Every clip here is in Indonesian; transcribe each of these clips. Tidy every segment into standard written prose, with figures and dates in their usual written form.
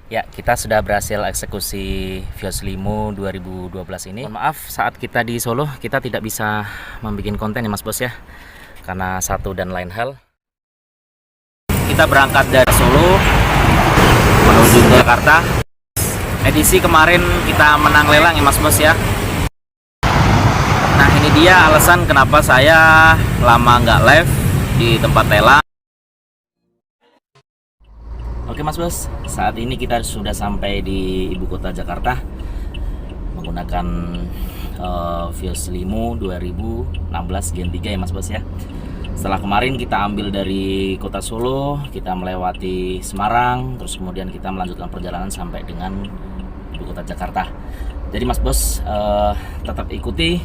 Ya, kita sudah berhasil eksekusi Vios Limo 2012 ini. Mohon maaf, saat kita di Solo, kita tidak bisa membuat konten ya Mas Bos ya, karena satu dan lain hal. Kita berangkat dari Solo menuju ke Jakarta. Edisi kemarin kita menang lelang ya Mas Bos ya. Nah, ini dia alasan kenapa saya lama nggak live di tempat lelang. Oke Mas Bos, saat ini kita sudah sampai di ibu kota Jakarta menggunakan Vios Limo 2016 Gen 3 ya Mas Bos ya. Setelah kemarin kita ambil dari kota Solo, kita melewati Semarang, terus kemudian kita melanjutkan perjalanan sampai dengan ibu kota Jakarta. Jadi Mas Bos tetap ikuti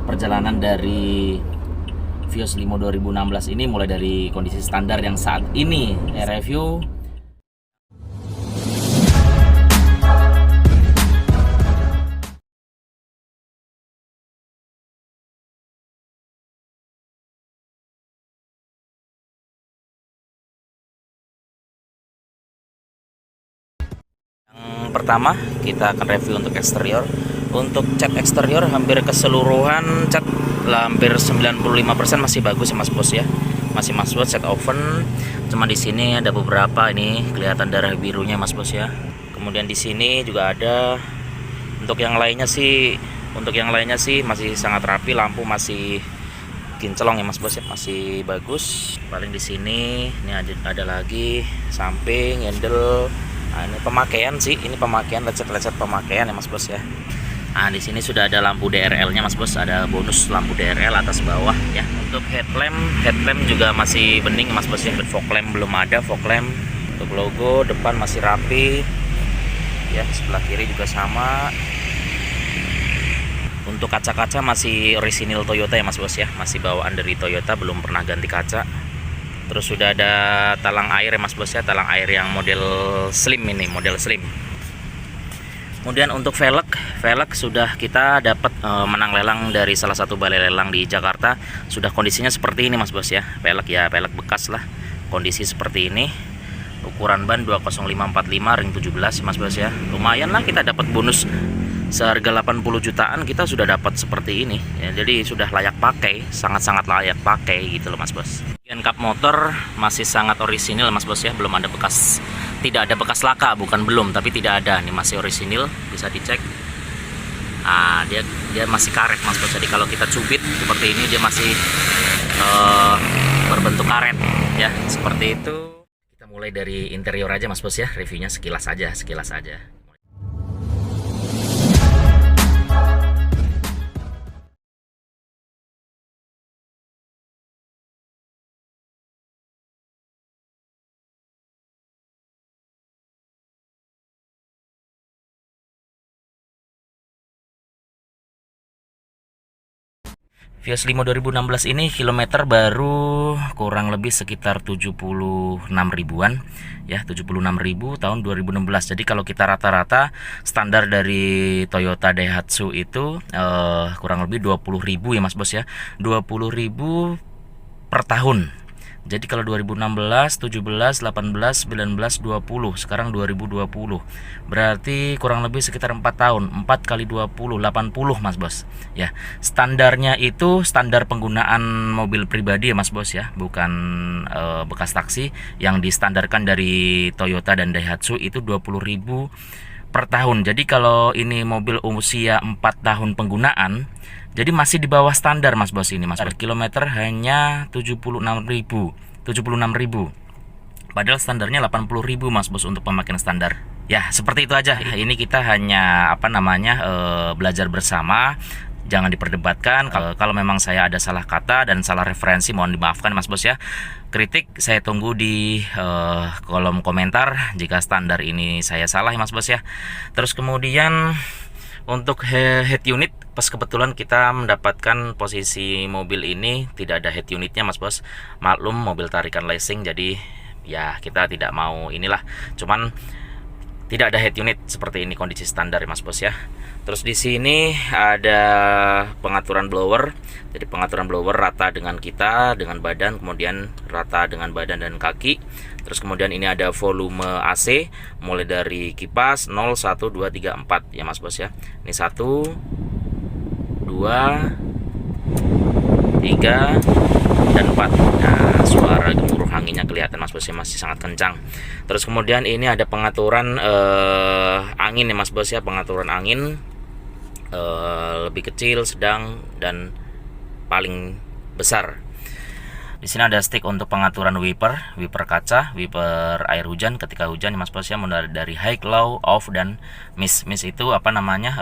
perjalanan dari Vios Limo 2016 ini mulai dari kondisi standar yang saat ini review. Pertama kita akan review untuk eksterior. Untuk cat eksterior hampir keseluruhan cat hampir 95% masih bagus ya Mas Bos ya. Masih Mas Bos cat oven. Cuma di sini ada beberapa ini kelihatan darah birunya Mas Bos ya. Kemudian di sini juga ada. Untuk yang lainnya sih masih sangat rapi, lampu masih kinclong ya Mas Bos ya, masih bagus. Paling di sini ini ada lagi samping handle. Nah, ini pemakaian sih, ini pemakaian lecet-lecet pemakaian ya Mas Bos ya. Nah, di sini sudah ada lampu DRL-nya Mas Bos, ada bonus lampu DRL atas bawah ya. Untuk headlamp juga masih bening Mas Bos ya. Fog lamp belum ada, fog lamp. Untuk logo depan masih rapi. Ya, sebelah kiri juga sama. Untuk kaca-kaca masih orisinil Toyota ya Mas Bos ya, masih bawaan dari Toyota, belum pernah ganti kaca. Terus sudah ada talang air ya Mas Bos ya, talang air yang model slim ini, model slim. Kemudian untuk velg sudah kita dapat menang lelang dari salah satu balai lelang di Jakarta. Sudah kondisinya seperti ini Mas Bos ya. Velg bekas lah. Kondisi seperti ini. Ukuran ban 20545 ring 17 Mas Bos ya. Lumayan lah, kita dapat bonus seharga 80 jutaan kita sudah dapat seperti ini ya, jadi sudah layak pakai, sangat-sangat layak pakai gitu loh Mas Bos. Kap motor masih sangat orisinil Mas Bos ya, belum ada bekas, tidak ada bekas laka, bukan belum tapi tidak ada, nih masih orisinil, bisa dicek. Nah, dia masih karet Mas Bos, jadi kalau kita cubit seperti ini dia masih berbentuk karet ya, seperti itu. Kita mulai dari interior aja Mas Bos ya, reviewnya sekilas aja. Vios Limo 2016 ini kilometer baru kurang lebih sekitar 76 ribuan ya, 76.000 tahun 2016. Jadi kalau kita rata-rata standar dari Toyota Daihatsu itu kurang lebih 20.000 ya Mas Bos ya, 20.000 per tahun. Jadi kalau 2016, 17, 18, 19, 20, sekarang 2020. Berarti kurang lebih sekitar 4 tahun. 4 kali 20, 80 Mas Bos. Ya, standarnya itu standar penggunaan mobil pribadi ya Mas Bos ya, bukan bekas taksi. Yang distandarkan dari Toyota dan Daihatsu itu 20.000 per tahun. Jadi kalau ini mobil usia 4 tahun penggunaan, jadi masih di bawah standar Mas Bos ini Mas. Per kilometer hanya 76.000. Padahal standarnya 80.000 Mas Bos untuk pemakaian standar. Ya, seperti itu aja. Ini kita hanya belajar bersama. Jangan diperdebatkan. Kalau memang saya ada salah kata dan salah referensi, mohon dimaafkan Mas Bos ya. Kritik saya tunggu di kolom komentar jika standar ini saya salah ya Mas Bos ya. Terus kemudian untuk head unit, pas kebetulan kita mendapatkan posisi mobil ini tidak ada head unitnya Mas Bos. Maklum mobil tarikan leasing, jadi ya kita tidak mau inilah. Cuman tidak ada head unit seperti ini kondisi standar ya Mas Bos ya. Terus di sini ada pengaturan blower. Jadi pengaturan blower rata dengan kita, dengan badan, kemudian rata dengan badan dan kaki. Terus kemudian ini ada volume AC mulai dari kipas 0, 1, 2, 3, 4 ya Mas Bos ya. Ini 1, 2, 3 dan 4. Nah, suara gemuruh anginnya kelihatan Mas Bos ya, masih sangat kencang. Terus kemudian ini ada pengaturan angin ya Mas Bos ya, pengaturan angin lebih kecil, sedang, dan paling besar. Di sini ada stick untuk pengaturan wiper kaca, wiper air hujan ketika hujan Mas Bos ya, mulai dari high, low, off, dan mist. Mist itu apa namanya?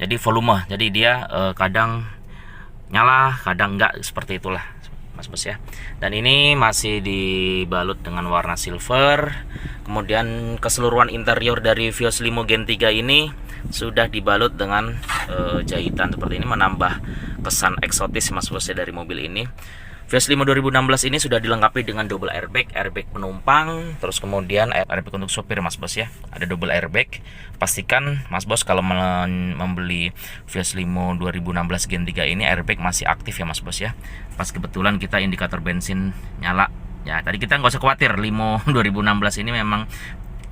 Jadi volume. Jadi dia kadang nyala, kadang enggak, seperti itulah Mas Bos ya. Dan ini masih dibalut dengan warna silver. Kemudian keseluruhan interior dari Vios Limo Gen 3 ini sudah dibalut dengan jahitan seperti ini, menambah kesan eksotis Mas Bos ya dari mobil ini. Vios Limo 2016 ini sudah dilengkapi dengan double airbag penumpang, terus kemudian airbag untuk sopir Mas Bos ya. Ada double airbag. Pastikan Mas Bos kalau membeli Vios Limo 2016 Gen 3 ini airbag masih aktif ya Mas Bos ya. Pas kebetulan kita indikator bensin nyala. Ya, tadi kita nggak usah khawatir, Limo 2016 ini memang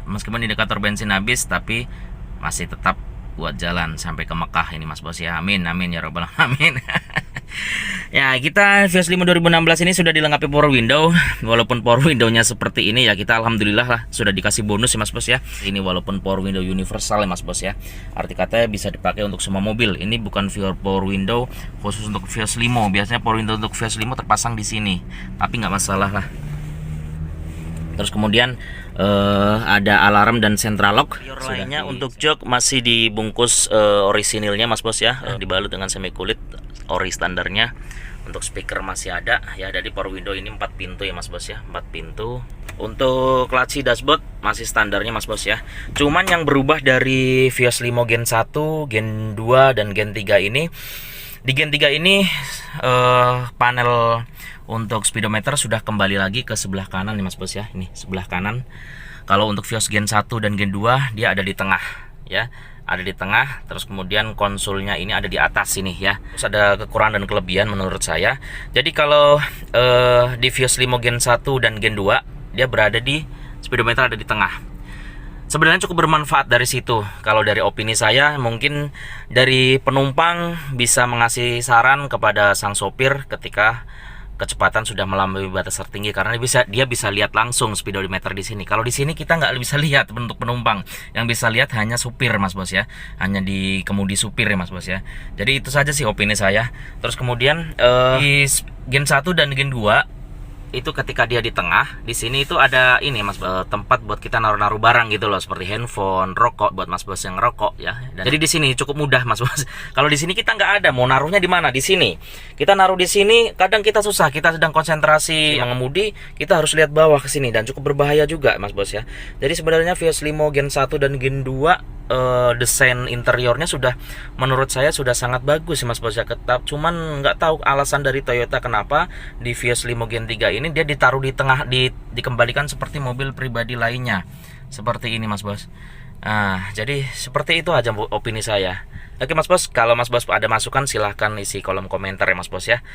meskipun indikator bensin habis tapi masih tetap buat jalan sampai ke Mekah ini Mas Bos ya. Amin amin ya robbal alamin. Ya, kita Vios Limo 2016 ini sudah dilengkapi power window. Walaupun power window-nya seperti ini ya, kita alhamdulillah lah sudah dikasih bonus ya Mas Bos ya. Ini walaupun power window universal ya Mas Bos ya, arti katanya bisa dipakai untuk semua mobil. Ini bukan power window khusus untuk Vios Limo. Biasanya power window untuk Vios Limo terpasang di sini, tapi nggak masalah lah. Terus kemudian ada alarm dan central lock. Lainnya untuk jok masih dibungkus orisinilnya Mas Bos ya, dibalut dengan semi kulit ori standarnya. Untuk speaker masih ada ya, dari power window ini 4 pintu ya Mas Bos ya, 4 pintu. Untuk laci dashboard masih standarnya Mas Bos ya. Cuman yang berubah dari Vios Limo Gen 1, Gen 2 dan Gen 3 ini, di Gen 3 ini panel untuk speedometer sudah kembali lagi ke sebelah kanan nih Mas Bos ya. Ini sebelah kanan. Kalau untuk Vios Gen 1 dan Gen 2 dia ada di tengah ya. Ada di tengah, terus kemudian konsolnya ini ada di atas sini ya. Terus ada kekurangan dan kelebihan menurut saya. Jadi kalau di Vios Limo Gen 1 dan Gen 2 dia berada di speedometer ada di tengah. Sebenarnya cukup bermanfaat dari situ. Kalau dari opini saya, mungkin dari penumpang bisa mengasih saran kepada sang sopir ketika kecepatan sudah melampaui batas tertinggi, karena dia bisa lihat langsung speedometer di sini. Kalau di sini kita nggak bisa lihat untuk penumpang, yang bisa lihat hanya supir Mas Bos ya, hanya di kemudi supir ya Mas Bos ya. Jadi itu saja sih opini saya. Terus kemudian di Gen 1 dan Gen 2 itu ketika dia di tengah, di sini itu ada ini Mas, tempat buat kita naruh-naruh barang gitu loh, seperti handphone, rokok buat Mas Bos yang rokok ya. Dan jadi di sini cukup mudah Mas Bos. Kalau di sini kita nggak ada, mau naruhnya di mana? Di sini. Kita naruh di sini, kadang kita susah, kita sedang konsentrasi mengemudi, kita harus lihat bawah ke sini dan cukup berbahaya juga Mas Bos ya. Jadi sebenarnya Vios Limo Gen 1 dan Gen 2 desain interiornya sudah, menurut saya sudah sangat bagus Mas Bos ya. Cuman nggak tahu alasan dari Toyota kenapa di Vios Limo Gen 3 ini dia ditaruh di tengah, dikembalikan seperti mobil pribadi lainnya seperti ini Mas Bos. Nah, jadi seperti itu aja opini saya. Oke Mas Bos, kalau Mas Bos ada masukan silahkan isi kolom komentar ya Mas Bos ya.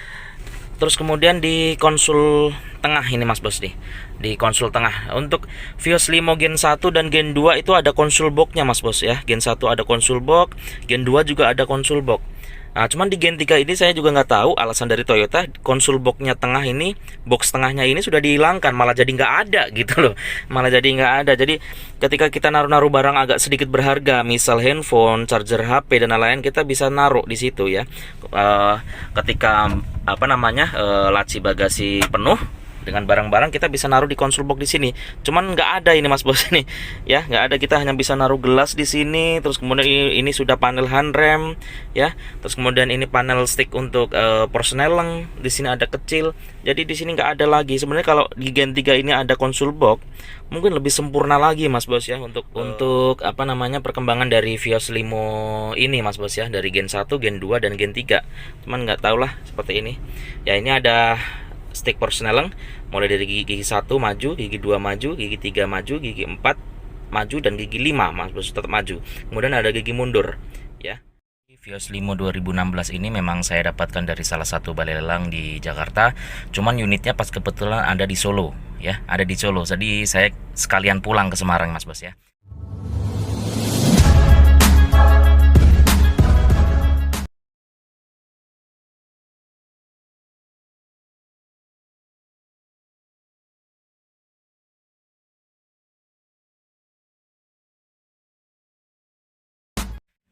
Terus kemudian di konsul tengah ini Mas Bos nih, di konsul tengah untuk Vios Limo Gen 1 dan Gen 2 itu ada konsul boxnya Mas Bos ya. Gen 1 ada konsul box, Gen 2 juga ada konsul box. Nah, cuman di Gen 3 ini saya juga nggak tahu alasan dari Toyota, konsul boxnya tengah ini, box tengahnya ini sudah dihilangkan, malah jadi nggak ada gitu loh, malah jadi nggak ada. Jadi ketika kita naruh-naruh barang agak sedikit berharga, misal handphone, charger HP dan lain-lain, kita bisa naruh di situ ya. Ketika laci bagasi penuh dengan barang-barang, kita bisa naruh di konsul box di sini. Cuman nggak ada ini Mas Bos ini ya, nggak ada. Kita hanya bisa naruh gelas di sini. Terus kemudian ini sudah panel handrem ya. Terus kemudian ini panel stick untuk persneleng, di sini ada kecil. Jadi di sini nggak ada lagi. Sebenarnya kalau di Gen 3 ini ada konsul box, mungkin lebih sempurna lagi Mas Bos ya untuk perkembangan dari Vios Limo ini Mas Bos ya, dari Gen 1, Gen 2 dan Gen 3. Cuman nggak tahu lah seperti ini. Ya, ini ada stick persneleng mulai dari gigi 1 maju, gigi 2 maju, gigi 3 maju, gigi 4 maju dan gigi 5 Mas Bos tetap maju. Kemudian ada gigi mundur. Vios Limo 2016 ini memang saya dapatkan dari salah satu balai lelang di Jakarta. Cuman unitnya pas kebetulan ada di Solo, ya, ada di Solo. Jadi saya sekalian pulang ke Semarang, Mas Bos ya.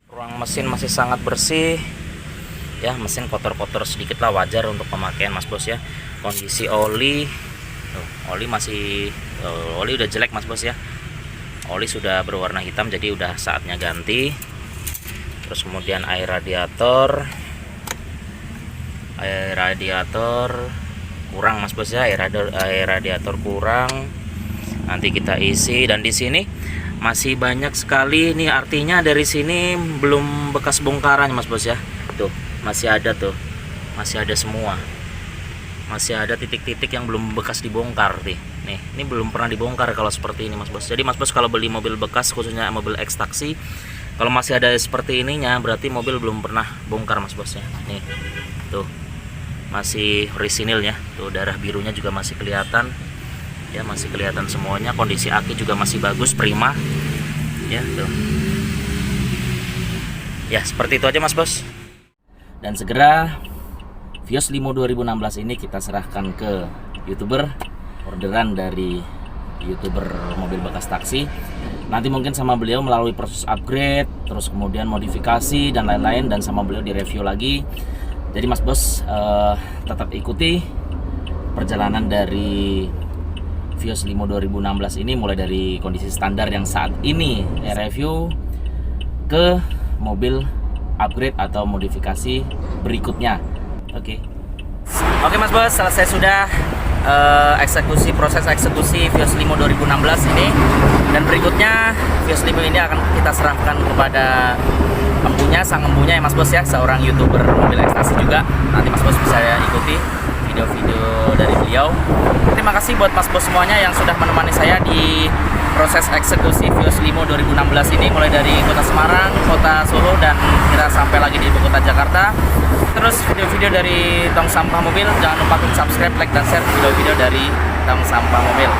Ruang mesin masih sangat bersih. Ya, mesin kotor-kotor sedikit lah, wajar untuk pemakaian Mas Bos ya. Kondisi oli, oli masih oli udah jelek Mas Bos ya. Oli sudah berwarna hitam, jadi udah saatnya ganti. Terus kemudian air radiator kurang Mas Bos ya, air radiator kurang. Nanti kita isi, dan di sini masih banyak sekali nih, artinya dari sini belum bekas bongkaran Mas Bos ya. Tuh, masih ada tuh. Masih ada semua. Masih ada titik-titik yang belum bekas dibongkar nih. Nih, ini belum pernah dibongkar kalau seperti ini Mas Bos. Jadi Mas Bos kalau beli mobil bekas, khususnya mobil X taksi, kalau masih ada seperti ininya, berarti mobil belum pernah bongkar Mas Bos ya. Nih. Tuh. Masih orisinilnya. Tuh, darah birunya juga masih kelihatan. Ya, masih kelihatan semuanya. Kondisi aki juga masih bagus, prima. Ya, tuh. Ya, seperti itu aja Mas Bos. Dan segera Vios Limo 2016 ini kita serahkan ke YouTuber, orderan dari YouTuber mobil bekas taksi. Nanti mungkin sama beliau melalui proses upgrade, terus kemudian modifikasi dan lain-lain, dan sama beliau direview lagi. Jadi Mas Bos tetap ikuti perjalanan dari Vios Limo 2016 ini, mulai dari kondisi standar yang saat ini review ke mobil upgrade atau modifikasi berikutnya. Oke Mas Bos, selesai sudah proses eksekusi Vios Limo 2016 ini, dan berikutnya Vios Limo ini akan kita serahkan kepada sang empunya ya Mas Bos ya, seorang YouTuber mobil ekstasi juga. Nanti Mas Bos bisa ikuti video-video dari beliau. Terima kasih buat Mas Bos semuanya yang sudah menemani saya di proses eksekusi Vios Limo 2016 ini, mulai dari kota Semarang, kota Solo, dan kita sampai lagi di ibu kota Jakarta. Terus video-video dari Tong Sampah Mobil, jangan lupa untuk subscribe, like, dan share video-video dari Tong Sampah Mobil.